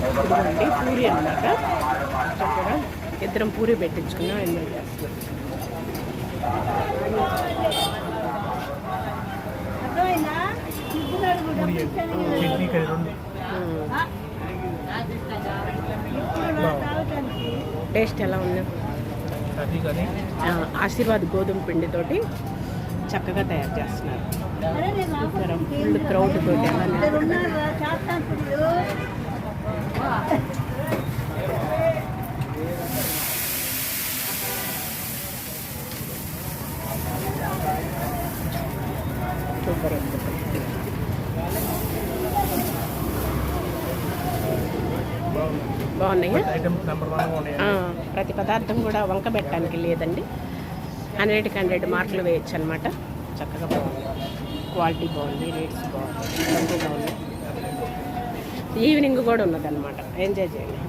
ఇదిగోండి పూరి అన్నమాట. చక్కగా ఇద్దరం పూరి పెట్టించుకున్నాం, ఎంజాయ్ చేస్తున్నాం. టేస్ట్ ఎలా ఉంది? ఆశీర్వాద్ గోధుమ పిండితోటి చక్కగా తయారు చేస్తున్నారు. ఫుల్ క్రౌడ్ తోటి సూపర్. బాగున్నాయి. ప్రతి పదార్థం కూడా వంక పెట్టడానికి లేదండి. 100కి 100 మార్కులు వేయచ్చు అనమాట. చక్కగా బాగుంది, క్వాలిటీ బాగుంది, రేట్స్ బాగుంది, రంగు బాగుంది. ఈవినింగ్ కూడా ఉన్నదన్నమాట, ఎంజాయ్ చేయండి.